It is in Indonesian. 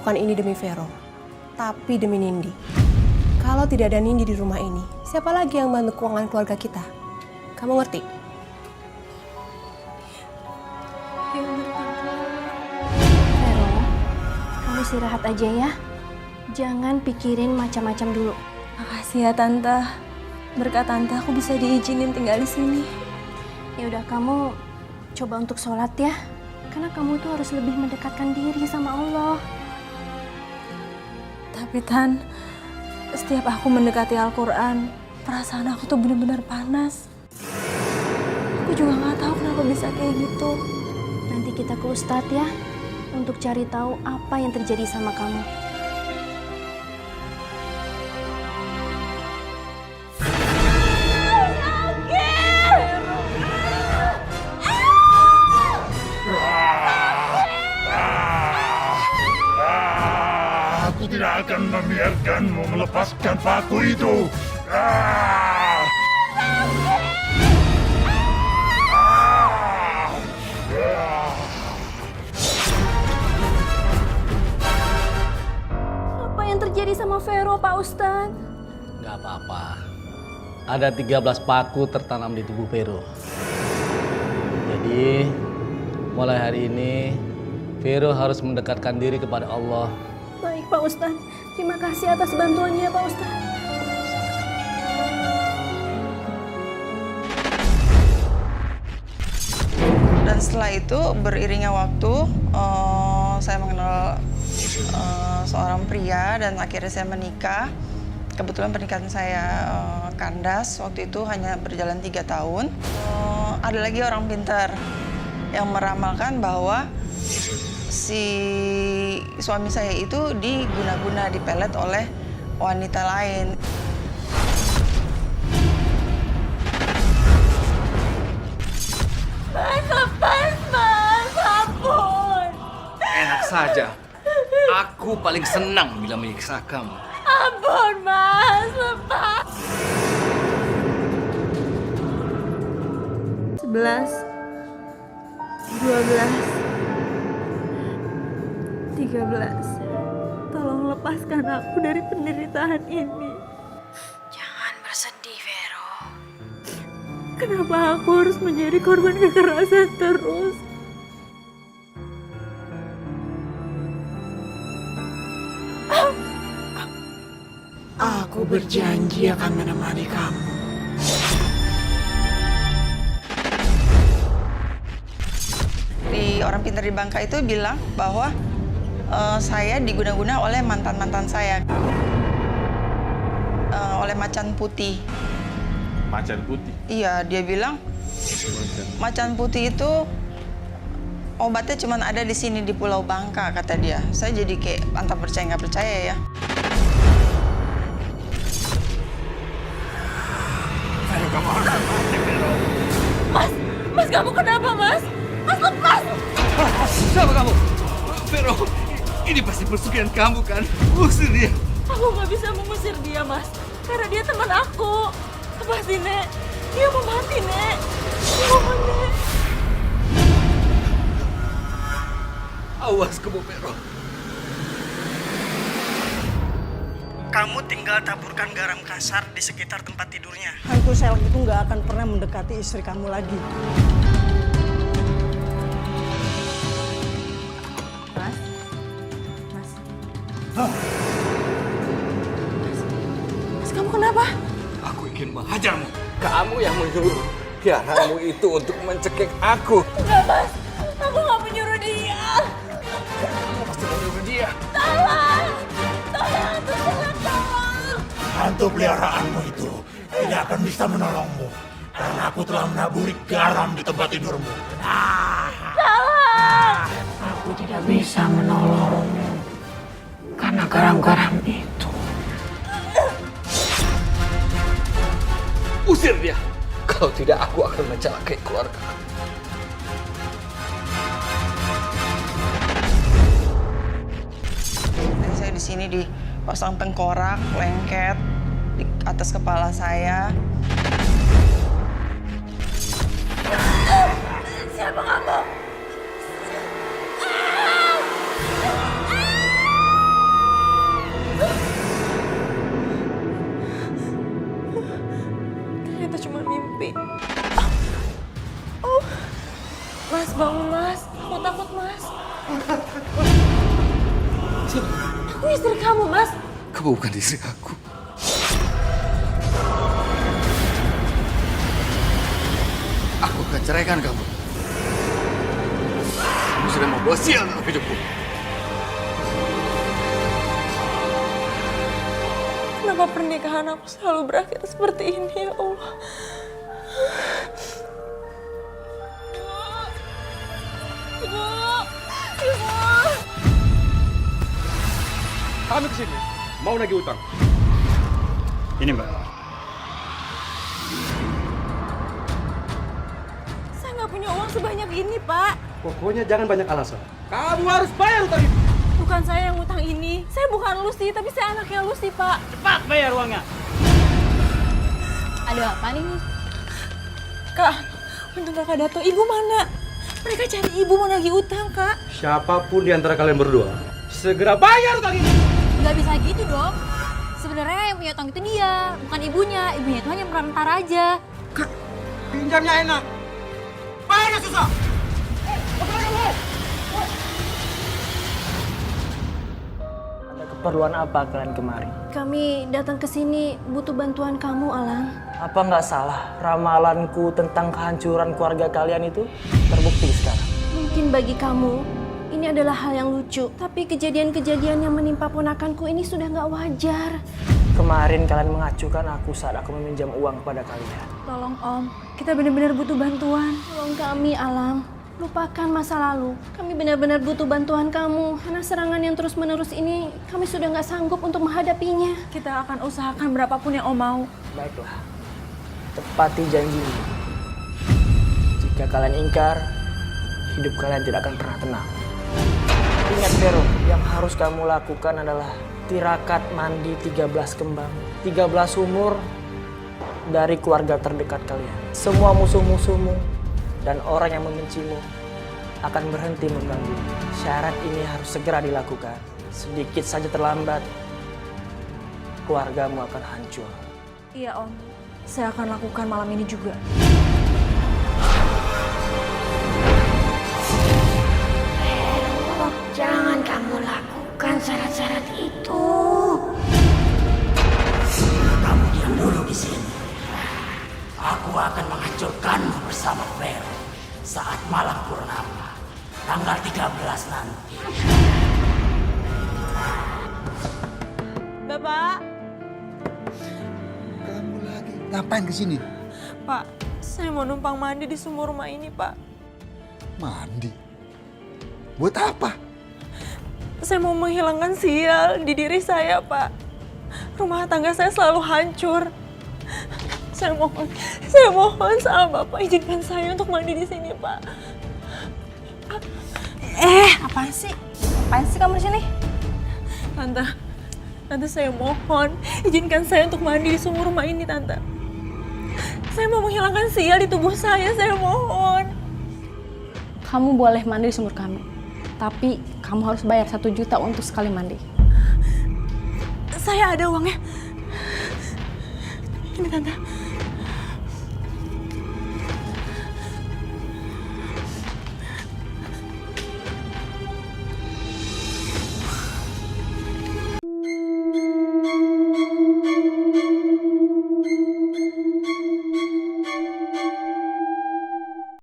melakukan ini demi Vero, tapi demi Nindi. Kalau tidak ada Nindi di rumah ini, siapa lagi yang bantu keuangan keluarga kita? Kamu ngerti? Vero, kamu istirahat aja ya. Jangan pikirin macam-macam dulu. Makasih ya Tante. Berkat Tante aku bisa diizinin tinggal di sini. Ya udah, kamu coba untuk sholat ya. Karena kamu tuh harus lebih mendekatkan diri sama Allah. Tapi Tan, setiap aku mendekati Al-Quran, perasaan aku tuh benar-benar panas. Aku juga nggak tahu kenapa bisa kayak gitu. Nanti kita ke Ustadz ya, untuk cari tahu apa yang terjadi sama kamu. Aku tidak akan membiarkanmu melepaskan paku itu. Apa yang terjadi sama Vero, Pak Ustadz? Gak apa-apa. Ada 13 paku tertanam di tubuh Vero. Jadi, mulai hari ini, Vero harus mendekatkan diri kepada Allah. Baik, Pak Ustadz. Terima kasih atas bantuannya, Pak Ustadz. Dan setelah itu beriringnya waktu, saya mengenal seorang pria dan akhirnya saya menikah. Kebetulan pernikahan saya kandas, waktu itu hanya berjalan 3 tahun. Ada lagi orang pintar yang meramalkan bahwa si suami saya itu diguna-guna, dipelet oleh wanita lain. Enak saja. Aku paling senang bila menyiksa kamu. Ampun Mas, lepas. 11, 12, 13. Tolong lepaskan aku dari penderitaan ini. Jangan bersedih, Vero. Kenapa aku harus menjadi korban kekerasan terus? Aku berjanji akan menemani kamu. Orang pintar di Bangka itu bilang bahwa saya diguna-guna oleh mantan-mantan saya. Oleh macan putih. Macan putih. Iya, dia bilang macan putih itu obatnya cuma ada di sini di Pulau Bangka, kata dia. Saya jadi kayak antara percaya nggak percaya ya. Ayo kamu harus mati, Vero. Mas kamu kenapa Mas? Mas lepas! Siapa kamu? Vero, ini pasti persugihan kamu kan? Usir dia. Aku nggak bisa mengusir dia Mas, karena dia teman aku. Lepasin Nek, dia mau mati Nek. Mohon Nek. Awas kamu, Vero. Kamu tinggal taburkan garam kasar di sekitar tempat tidurnya. Hantu selek itu nggak akan pernah mendekati istri kamu lagi. Mas kamu kenapa? Aku ingin menghajarmu. Kamu yang menyuruh tiaramu itu untuk mencekik aku. Enggak Mas, aku nggak menyuruh dia. Kamu pasti menyuruh dia. Tolong, tolong, tolong. Hantu peliharaanmu itu tidak akan bisa menolongmu. Karena aku telah menaburi garam di tempat tidurmu. Aku tidak bisa menolongmu. Karena garam-garam itu. Usir dia. Kalau tidak, aku akan mencelakai keluarga. Saya di sini dipasang tengkorak, lengket di atas kepala saya. Siapa kamu? Mas, bangun Mas. Aku takut Mas. Aku istri kamu Mas. Kamu bukan istri aku. Aku akan ceraikan kamu. Kamu sudah membawa sial dalam hidupku. Kenapa pernikahan aku selalu berakhir seperti ini ya Allah? Ibu. Kami kesini mau nagih utang. Ini Mbak. Saya nggak punya uang sebanyak ini, Pak. Pokoknya jangan banyak alasan. Kamu harus bayar utang itu. Bukan saya yang utang ini. Saya bukan Lucy, tapi saya anaknya Lucy, Pak. Cepat bayar uangnya. Ada apa nih? Kak, untung Kakak Dato. Ibu mana? Mereka cari ibu mau nagih utang, Kak. Siapapun di antara kalian berdua, segera bayar utang ini. Nggak bisa gitu dong. Sebenarnya yang punya utang itu dia, bukan ibunya. Ibunya itu hanya perantara aja. Kak, pinjamnya enak. Bayarnya susah. Ada keperluan apa kalian kemari? Kami datang ke sini butuh bantuan kamu, Alang. Apa nggak salah ramalanku tentang kehancuran keluarga kalian itu terbukti sekarang? Mungkin bagi kamu, ini adalah hal yang lucu. Tapi kejadian-kejadian yang menimpa ponakanku ini sudah nggak wajar. Kemarin kalian mengacukan aku saat aku meminjam uang kepada kalian. Tolong Om, kita benar-benar butuh bantuan. Tolong kami, Alang. Lupakan masa lalu. Kami benar-benar butuh bantuan kamu. Karena serangan yang terus-menerus ini, kami sudah nggak sanggup untuk menghadapinya. Kita akan usahakan berapapun yang Om mau. Baiklah, tepati janjimu. Jika kalian ingkar, hidup kalian tidak akan pernah tenang. Ingat Vero, yang harus kamu lakukan adalah tirakat mandi 13 kembang, 13 sumur dari keluarga terdekat kalian. Semua musuh-musuhmu dan orang yang membencimu akan berhenti mengganggu. Syarat ini harus segera dilakukan. Sedikit saja terlambat, keluargamu akan hancur. Iya Om, saya akan lakukan malam ini juga. Jangan kamu lakukan syarat-syarat itu. Kamu diam dulu di sini. Aku akan menghancurkanmu bersama Vero saat malam purnama, tanggal 13 nanti. Bapak. Kamu lagi ngapain kesini? Pak, saya mau numpang mandi di sumur rumah ini, Pak. Mandi? Buat apa? Saya mau menghilangkan sial di diri saya, Pak. Rumah tangga saya selalu hancur. Saya mohon sama Bapak, izinkan saya untuk mandi di sini, Pak. Apaan sih? Apaan sih kamu di sini? Tante saya mohon, izinkan saya untuk mandi di sumur rumah ini, Tante. Saya mau menghilangkan sial di tubuh saya mohon. Kamu boleh mandi di sumur kami. Tapi kamu harus bayar 1 juta untuk sekali mandi. Saya ada uangnya. Ini Tante.